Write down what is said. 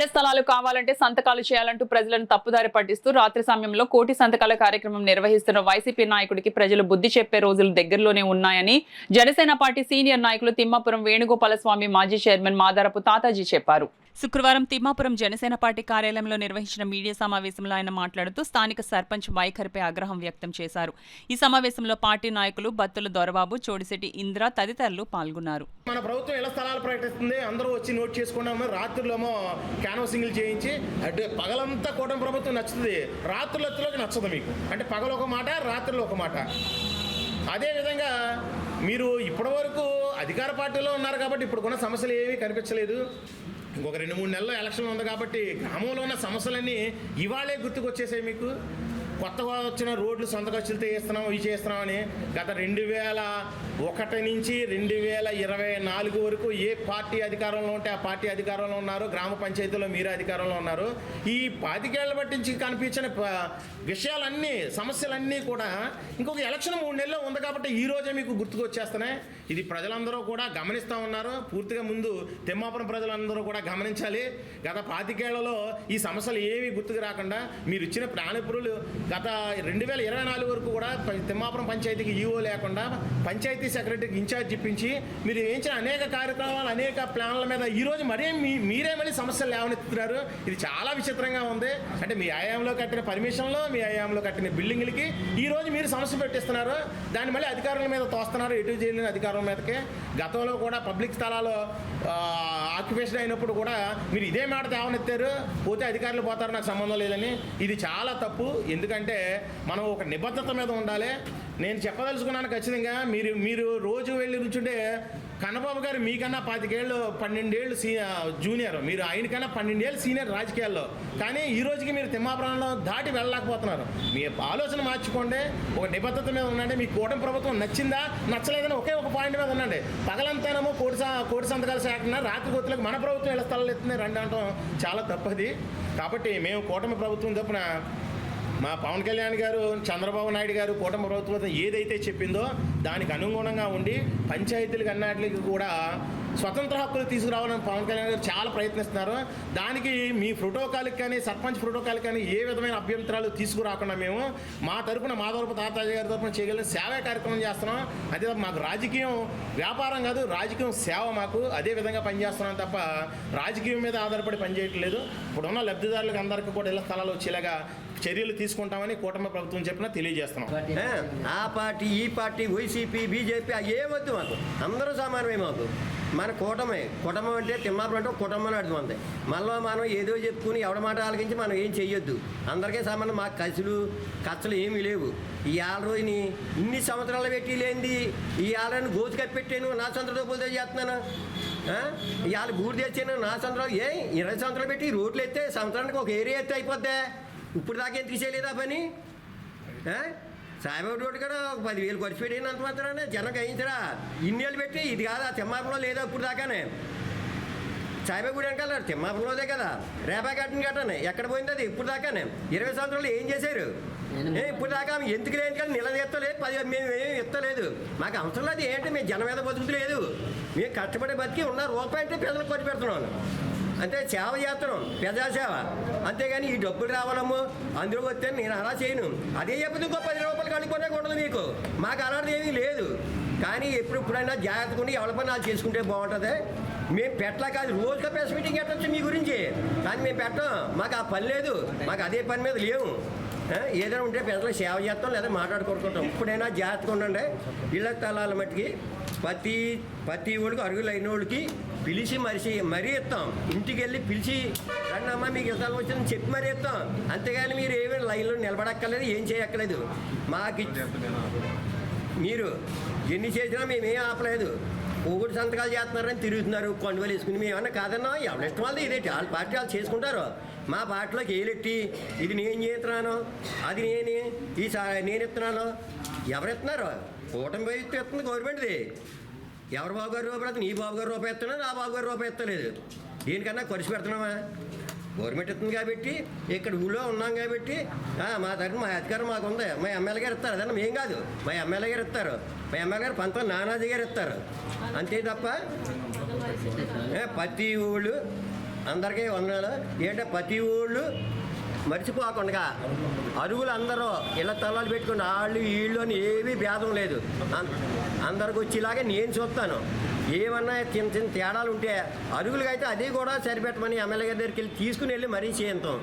ఇళ్ల స్థలాలు కావాలంటే సంతకాలు చేయాలంటూ ప్రజలను తప్పుదారి పట్టిస్తూ రాత్రి సమయంలో కోటి సంతకాల కార్యక్రమం నిర్వహిస్తున్న వైసీపీ నాయకుడికి ప్రజలు బుద్ధి చెప్పే రోజులు దగ్గరలోనే ఉన్నాయని జనసేన పార్టీ సీనియర్ నాయకులు తిమ్మాపురం వేణుగోపాలస్వామి మాజీ చైర్మన్ మాదారపు తాతాజీ చెప్పారు. శుక్రవారం తిమ్మాపురం జనసేన పార్టీ కార్యాలయంలో నిర్వహించిన మీడియా సమావేశంలో ఆయన మాట్లాడుతూ స్థానిక సర్పంచ్ వైఖరిపై ఆగ్రహం వ్యక్తం చేశారు. ఈ సమావేశంలో పార్టీ నాయకులు బత్తుల దొరబాబు, చోడిశెట్టి ఇంద్ర తదితరులు పాల్గొన్నారు. మన ప్రభుత్వం ఇళ్ల స్థలాలు ప్రకటిస్తుంది, అందరూ వచ్చి నోట్ చేసుకున్నాము. రాత్రులేమో క్యాన్వాసింగ్లు చేయించి అంటే పగలంతా కూటమి ప్రభుత్వం నచ్చుతుంది, రాత్రులకి నచ్చదు మీకు. అంటే పగలు ఒక మాట, రాత్రులు ఒక మాట. అదేవిధంగా మీరు ఇప్పటివరకు అధికార పార్టీలో ఉన్నారు కాబట్టి ఇప్పుడున్న సమస్యలు ఏమీ కనిపించలేదు. ఇంకొక 2-3 నెలల్లో ఎలక్షన్ ఉంది కాబట్టి గ్రామంలో ఉన్న సమస్యలన్నీ ఇవాళే గుర్తుకొచ్చేసాయి మీకు. కొత్తగా వచ్చిన రోడ్లు సొంత ఖర్చులతో వేస్తున్నాం, ఇవి చేస్తున్నామని గత 2001 నుంచి 2024 వరకు ఏ పార్టీ అధికారంలో ఉంటే ఆ పార్టీ అధికారంలో ఉన్నారు. గ్రామ పంచాయతీలో మీరు అధికారంలో ఉన్నారు. ఈ 25 ఏళ్ల బట్టి నుంచి కనిపించిన విషయాలన్నీ, సమస్యలన్నీ కూడా ఇంకొక ఎలక్షన్ 3 నెలల్లో ఉంది కాబట్టి ఈ రోజే మీకు గుర్తుకొచ్చేస్తున్నాయి. ఇది ప్రజలందరూ కూడా గమనిస్తూ ఉన్నారు. పూర్తిగా ముందు తిమ్మాపురం ప్రజలందరూ కూడా గమనించాలి. గత 25 ఏళ్లలో ఈ సమస్యలు ఏమీ గుర్తుకు రాకుండా మీరు ఇచ్చిన ప్రాణపురులు గత 2024 వరకు కూడా తిమ్మాపురం పంచాయతీకి ఈవో లేకుండా పంచాయతీ సెక్రటరీకి ఇన్ఛార్జ్ ఇప్పించి మీరు వేయించిన అనేక కార్యక్రమాలు, అనేక ప్లాన్ల మీద ఈరోజు మీరే మళ్ళీ సమస్యలు లేవనెత్తుతున్నారు. ఇది చాలా విచిత్రంగా ఉంది. అంటే మీ హయాంలో కట్టిన పర్మిషన్లో, మీ హయాంలో కట్టిన బిల్డింగ్లకి ఈరోజు మీరు సమస్య పెట్టిస్తున్నారు. దాన్ని మళ్ళీ అధికారుల మీద తోస్తున్నారు, ఎటు చేయలేని అధికారుల మీదకే. గతంలో కూడా పబ్లిక్ స్థలాలు ఆక్యుపేషన్ అయినప్పుడు కూడా మీరు ఇదే మాట తేవనెత్తారు, పోతే అధికారులు పోతారు, నాకు సంబంధం లేదని. ఇది చాలా తప్పు. ఎందుకంటే మనం ఒక నిబద్ధత మీద ఉండాలి. నేను చెప్పదలుచుకున్నాను ఖచ్చితంగా. మీరు రోజు వెళ్ళి కూర్చుంటే కన్నబాబు గారు మీకన్నా 12 ఏళ్ళు 12 ఏళ్ళు జూనియర్, మీరు ఆయనకన్నా 12 ఏళ్ళు సీనియర్ రాజకీయాల్లో. కానీ ఈ రోజుకి మీరు తిమ్మాపురంలో దాటి వెళ్ళలేకపోతున్నారు. మీ ఆలోచన మార్చుకోండి, ఒక నిబద్ధత మీద ఉండండి. మీ కూటమి ప్రభుత్వం నచ్చిందా నచ్చలేదని ఒకే ఒక పాయింట్ మీద ఉండండి. పగలంతానేమో కోటి సంతకాలు సేకరణ, రాత్రి కొత్తలకు మన ప్రభుత్వం ఇలా స్థలాలు ఎత్తుంది రండి అంటాం చాలా తప్పది. కాబట్టి మేము కూటమి ప్రభుత్వం తప్పున మా పవన్ కళ్యాణ్ గారు, చంద్రబాబు నాయుడు గారు కూటమి ప్రభుత్వం ఏదైతే చెప్పిందో దానికి అనుగుణంగా ఉండి పంచాయతీలకు అన్నిటికి కూడా స్వతంత్ర హక్కులు తీసుకురావాలని పవన్ కళ్యాణ్ గారు చాలా ప్రయత్నిస్తున్నారు. దానికి మీ ప్రోటోకాల్కి కానీ, సర్పంచ్ ప్రోటోకాల్కి కానీ ఏ విధమైన అభ్యంతరాలు తీసుకురాకుండా మేము మా తరపున మాధవరపు తాతాజీ గారి తరపున చేయగలిగిన సేవా కార్యక్రమం చేస్తున్నాం. అదే మాకు రాజకీయం వ్యాపారం కాదు, రాజకీయం సేవ. మాకు అదే విధంగా పనిచేస్తున్నాం తప్ప రాజకీయం మీద ఆధారపడి పనిచేయట్లేదు. ఇప్పుడున్న లబ్ధిదారులకు అందరికీ కూడా ఇళ్ల స్థలాలు వచ్చేలాగా చర్యలు తీసుకుంటామని కూటమి ప్రభుత్వం చెప్పినా తెలియజేస్తున్నాం. ఆ పార్టీ, ఈ పార్టీ, వైసీపీ, బీజేపీ ఏమొద్దు మాకు, అందరూ సమానమే. మాకు మన కుటుంబం అంటే తిమ్మాపురం అంటే కుటుంబం అర్థం ఉంది. మళ్ళీ మనం ఏదో చెప్పుకుని ఎవడ మాట ఆలకించి మనం ఏం చెయ్యొద్దు. అందరికీ సమానం. మాకు కచ్చలు ఏమీ లేవు. ఈ రోజుని ఇన్ని సంవత్సరాలు పెట్టి లేనిది ఈ ఆళ్ళని గోచు కప్పెట్టాను, నా సంవత్సరాలు పోతే చేస్తున్నాను. ఇవాళ గూడు తెచ్చాను, నా సంవత్సరాలు 20 సంవత్సరాలు పెట్టి రోడ్లు ఎత్తే సంవత్సరానికి ఒక ఏరియా ఎత్తే అయిపోద్దా? ఇప్పుడు దాకా ఏం తీసేయలేదా పని? సాయిబాబు రోడ్డు కూడా ఒక 10,000 ఖర్చు పెట్టిన అంత మాత్రానే జనం గ్రహించరా? ఇన్నేళ్ళు పెట్టి ఇది కాదా తిమ్మాపురంలో లేదా ఇప్పుడు దాకానే? సాయిబాబు గుడి వెనకాల తిమ్మాపురంలోదే కదా. రేపా కట్టిన కట్టనే ఎక్కడ పోయింది అది ఇప్పుడు దాకానే? 20 సంవత్సరాలు ఏం చేశారు? ఇప్పుడు దాకా ఎందుకు లేదు కానీ నిలదీస్తలేదు, మేము ఏమి ఇస్తలేదు. మాకు అవసరం లేదు. ఏంటి మేము జనం మీద బతుకుతలేదు. మేము కష్టపడి బతికి ఉన్న రూపాయి అంటే ప్రజలకు ఖర్చు పెడుతున్నాను. అంటే సేవ చేస్తున్నాం, ప్రజాసేవ. అంతేగాని ఈ డబ్బులు రావాలము అందులో వస్తే నేను అలా చేయను. అదే చెప్పదు ఇంకో 10 రూపాయలు కనుక్కోనే ఉండదు మీకు. మాకు అలాంటిది ఏమీ లేదు. కానీ ఎప్పుడైనా జాగ్రత్తగా ఉండి ఎవరి పని వాళ్ళు చేసుకుంటే బాగుంటుంది. మేము పెట్టలా కాదు, రోజుగా ప్రెస్ మీటింగ్ పెట్టచ్చు మీ గురించి. కానీ మేము పెట్టాం, మాకు ఆ పని లేదు. మాకు అదే పని మీద లేవు. ఏదైనా ఉంటే ప్రజలకు సేవ చేస్తాం, లేదా మాట్లాడుకుంటాం. ఇప్పుడైనా జాగ్రత్తగా ఉండండి. ఇళ్ల స్థలాల మట్టికి ప్రతి వాళ్ళకి అరుగులు అయిన వాళ్ళకి పిలిచి మరీ ఇస్తాం. ఇంటికి వెళ్ళి పిలిచి రండి అమ్మ మీకు ఇస్తాలు వచ్చిందని చెప్పి మరీ ఇస్తాం. అంతేగాని మీరు ఏమీ లైన్లో నిలబడక్కర్లేదు, ఏం చేయక్కర్లేదు. మాకు మీరు ఎన్ని చేసినా మేమేం ఆపలేదు. ఒకటి సంతకాలు చేస్తున్నారని తిరుగుతున్నారు, కొండవలు వేసుకుని. మేమన్నా కాదన్నా, ఎవరి ఇష్టం వాళ్ళు ఇదేంటి, వాళ్ళ పార్టీ వాళ్ళు చేసుకుంటారు. మా పార్టీలోకి ఏలెట్టి ఇది నేను చేస్తున్నాను, అది నేను ఇస్తున్నాను. ఎవరు కూటమి ప్రభుత్వం ఇస్తుంది, గవర్నమెంట్ది. ఎవరు బాబు గారు రూపాయి నీ బాబు గారు రూపాయి ఇస్తున్నా, నా బాబు గారు రూపాయి ఇస్తలేదు. దేనికన్నా ఖర్చు పెడుతున్నామా? గవర్నమెంట్ ఇస్తుంది కాబట్టి, ఇక్కడ ఊళ్ళో ఉన్నాం కాబట్టి మా దగ్గర మా అధికారం మాకు ఉంది. మా ఎమ్మెల్యే గారు ఇస్తారు, అదన్నా మేం కాదు. మా ఎమ్మెల్యే గారు ఇస్తారు. మా ఎమ్మెల్యే గారు పంత నానాజీ గారు ఇస్తారు. అంతే తప్ప ప్రతి ఊళ్ళు అందరికీ వందనాలు. ఏంటంటే ప్రతి ఊళ్ళు మర్చిపోకుండా అరుగులు అందరూ ఇలా తలాలు పెట్టుకుని వాళ్ళు వీళ్ళు అని ఏమీ భేదం లేదు. అందరికి వచ్చేలాగే నేను చూస్తాను. ఏమన్నా చిన్న చిన్న తేడాలు ఉంటే అరుగులకి అయితే అది కూడా సరిపెట్టమని ఎమ్మెల్యే గారి దగ్గరికి వెళ్ళి తీసుకుని వెళ్ళి మరీ చేయంతాం.